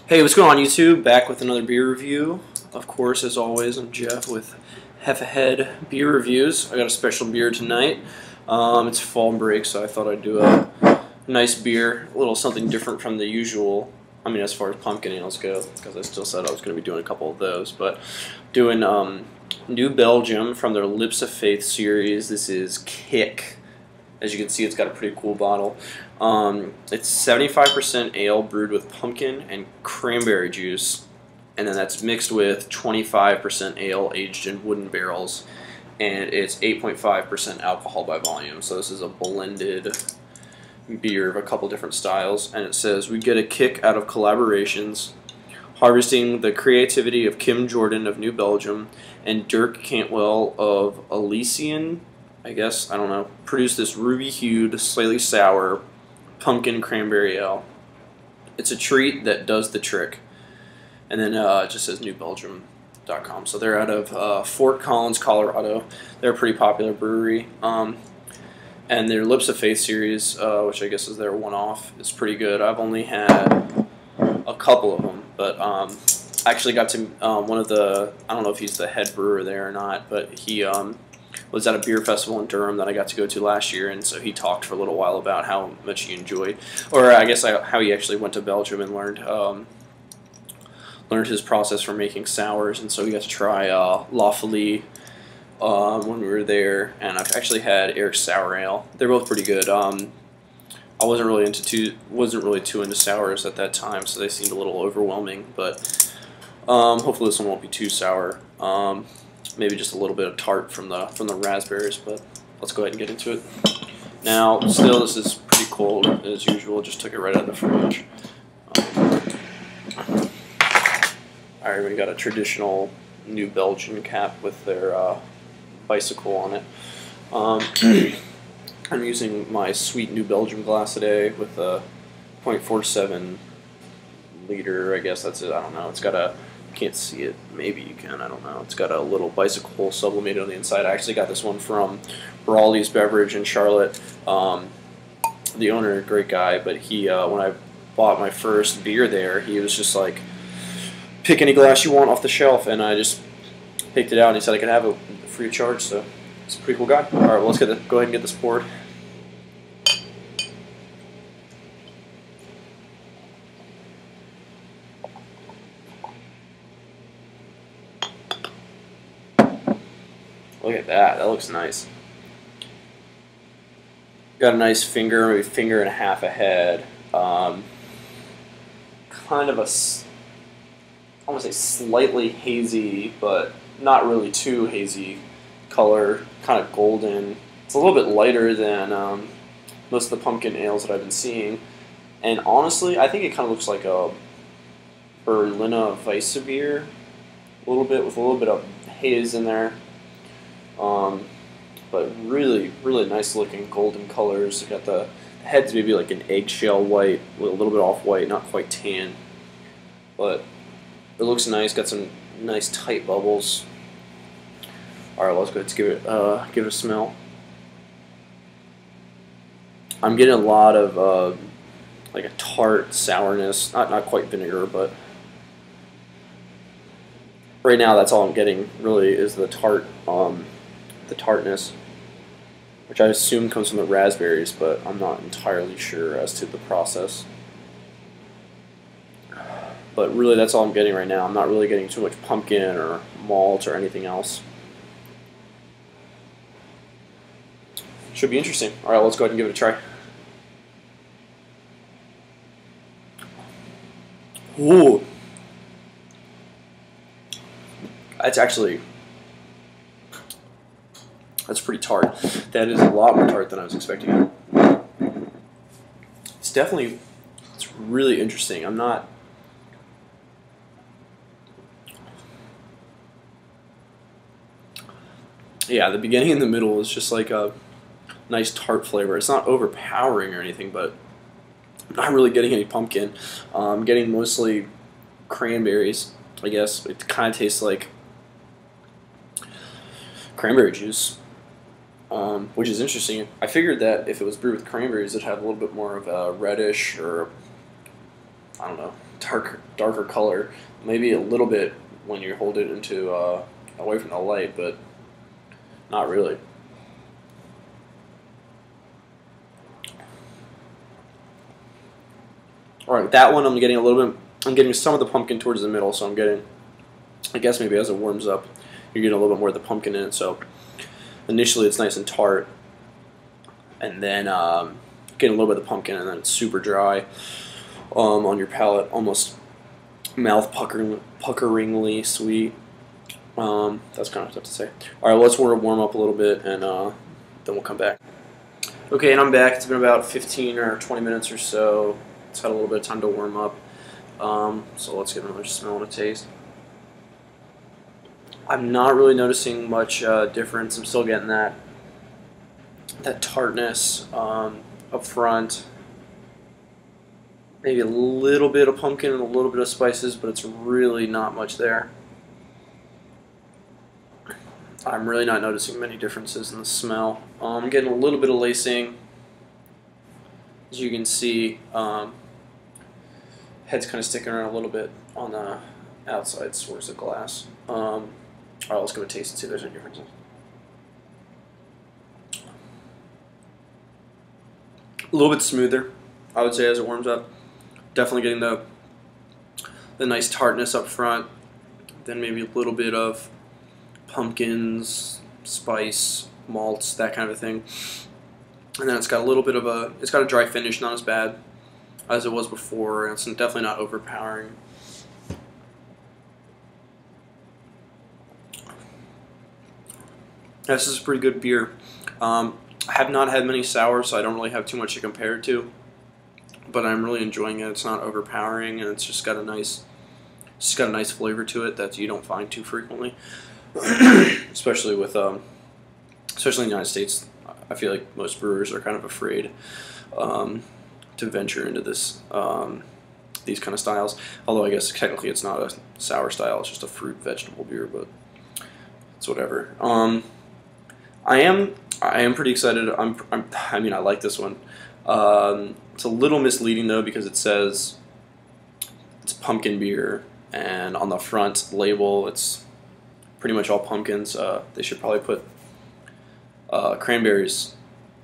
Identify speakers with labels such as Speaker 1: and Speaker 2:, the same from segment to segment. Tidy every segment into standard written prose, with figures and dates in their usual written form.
Speaker 1: Hey, what's going on YouTube? Back with another beer review. Of course, as always, I'm Jeff with Half Ahead Beer Reviews. I got a special beer tonight. It's fall break, so I thought I'd do a nice beer, a little something different from the usual. I mean, as far as pumpkin ales go, because I still said I was going to be doing a couple of those. But doing New Belgium from their Lips of Faith series. This is Kick. As you can see, it's got a pretty cool bottle. It's 75% ale brewed with pumpkin and cranberry juice, and then that's mixed with 25% ale aged in wooden barrels, and it's 8.5% alcohol by volume. So this is a blended beer of a couple different styles, and it says, "We get a kick out of collaborations, harvesting the creativity of Kim Jordan of New Belgium and Dirk Cantwell of Elysian, I guess, I don't know, produced this ruby-hued, slightly sour pumpkin cranberry ale. It's a treat that does the trick." And then it just says newbelgium.com. So they're out of Fort Collins, Colorado. They're a pretty popular brewery. And their Lips of Faith series, which I guess is their one-off, is pretty good. I've only had a couple of them, but I actually got to one of the, I don't know if he's the head brewer there or not, but he was at a beer festival in Durham that I got to go to last year, and so he talked for a little while about how much he enjoyed, or I guess how he actually went to Belgium and learned his process for making sours, and so we got to try Lawfully when we were there, and I've actually had Eric's Sour Ale. They're both pretty good. I wasn't really too into sours at that time, so they seemed a little overwhelming, but hopefully this one won't be too sour. Maybe just a little bit of tart from the raspberries, but let's go ahead and get into it. Now, still, this is pretty cold as usual. Just took it right out of the fridge. Alright, we got a traditional New Belgian cap with their bicycle on it. I'm using my sweet New Belgium glass today with a 0.47 liter. I guess that's it. I don't know. It's got a, can't see it, maybe you can, I don't know. It's got a little bicycle sublimated on the inside. I actually got this one from Brawley's Beverage in Charlotte. The owner, great guy, but he, when I bought my first beer there, he was just like, pick any glass you want off the shelf, and I just picked it out, and he said I could have it free of charge, so it's a pretty cool guy. Alright, well, let's go ahead and get this poured. Look at that. That looks nice. Got a nice finger, maybe finger and a half ahead. Kind of a, I want to say slightly hazy, but not really too hazy color. Kind of golden. It's a little bit lighter than most of the pumpkin ales that I've been seeing. And honestly, I think it kind of looks like a Berliner Weisse beer. A little bit, with a little bit of haze in there. But really, really nice looking golden colors. Got the head's maybe like an eggshell white with a little bit off white, not quite tan, but it looks nice. Got some nice tight bubbles. All right, let's go. Let's give it a smell. I'm getting a lot of like a tart sourness, not quite vinegar, but right now that's all I'm getting really is the tart. The tartness, which I assume comes from the raspberries, but I'm not entirely sure as to the process. But really, that's all I'm getting right now. I'm not really getting too much pumpkin or malt or anything else. Should be interesting. All right, let's go ahead and give it a try. Ooh, that's actually. That's pretty tart. That is a lot more tart than I was expecting. It's definitely, it's really interesting. I'm not, yeah, the beginning and the middle is just like a nice tart flavor. It's not overpowering or anything, but I'm not really getting any pumpkin. I'm getting mostly cranberries, I guess. It kind of tastes like cranberry juice. Which is interesting. I figured that if it was brewed with cranberries, it'd have a little bit more of a reddish or I don't know, darker color. Maybe a little bit when you hold it into away from the light, but not really. All right, with that one, I'm getting a little bit. I'm getting some of the pumpkin towards the middle, so I'm getting. I guess maybe as it warms up, you're getting a little bit more of the pumpkin in it. So initially, it's nice and tart, and then getting a little bit of the pumpkin, and then it's super dry on your palate, almost mouth puckeringly sweet. That's kind of tough to say. All right, let's warm up a little bit, and then we'll come back. Okay, and I'm back. It's been about 15 or 20 minutes or so. It's had a little bit of time to warm up. So let's get another smell and a taste. I'm not really noticing much difference. I'm still getting that tartness up front. Maybe a little bit of pumpkin and a little bit of spices, but it's really not much there. I'm really not noticing many differences in the smell. I'm getting a little bit of lacing. As you can see, head's kind of sticking around a little bit on the outside towards the glass. All right, let's give it a taste and see if there's any differences. A little bit smoother, I would say, as it warms up. Definitely getting the nice tartness up front. Then maybe a little bit of pumpkins, spice, malts, that kind of thing. And then it's got a little bit of it's got a dry finish, not as bad as it was before, and it's definitely not overpowering. This is a pretty good beer. I have not had many sours, so I don't really have too much to compare it to, but I'm really enjoying it. It's not overpowering, and it's just got a nice flavor to it that you don't find too frequently, especially with especially in the United States. I feel like most brewers are kind of afraid to venture into these kind of styles. Although I guess technically it's not a sour style; it's just a fruit vegetable beer, but it's whatever. I am pretty excited. I mean, I like this one. It's a little misleading though because it says it's pumpkin beer, and on the front label it's pretty much all pumpkins. They should probably put cranberries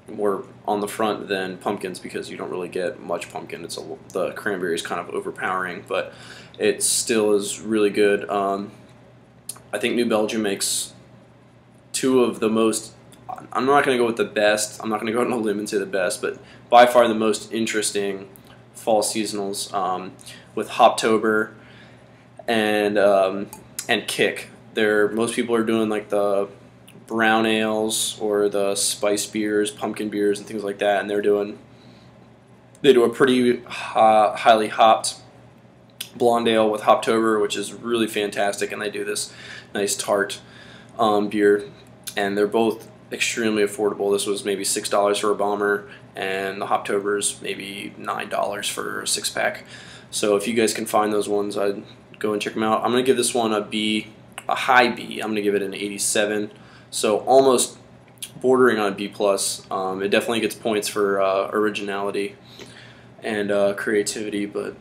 Speaker 1: more on the front than pumpkins because you don't really get much pumpkin. The cranberry is kind of overpowering, but it still is really good. I think New Belgium makes two of the most. I'm not going to go with the best. I'm not going to go on a limb and say the best, but by far the most interesting fall seasonals with Hoptober and Kick. Most people are doing like the brown ales or the spice beers, pumpkin beers, and things like that, and they do a pretty highly hopped blonde ale with Hoptober, which is really fantastic, and they do this nice tart beer, and they're both extremely affordable. This was maybe $6 for a bomber, and the Hoptober's maybe $9 for a 6-pack. So if you guys can find those ones, I'd go and check them out. I'm going to give this one a B, a high B. I'm going to give it an 87. So almost bordering on a B+. It definitely gets points for originality and creativity, but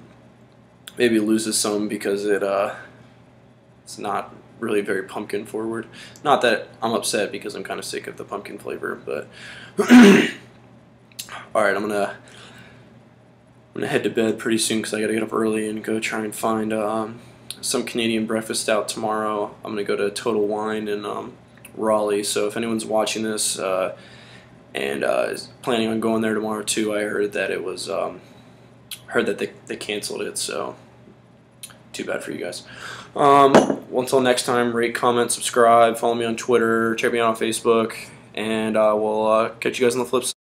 Speaker 1: maybe loses some because it's not really very pumpkin forward. Not that I'm upset because I'm kind of sick of the pumpkin flavor, but all right, I'm gonna head to bed pretty soon because I gotta get up early and go try and find some Canadian breakfast out tomorrow. I'm gonna go to Total Wine in Raleigh. So if anyone's watching this and is planning on going there tomorrow too, I heard that it was heard that they canceled it. So too bad for you guys. Well, until next time, rate, comment, subscribe, follow me on Twitter, check me out on Facebook, and we'll catch you guys on the flip side.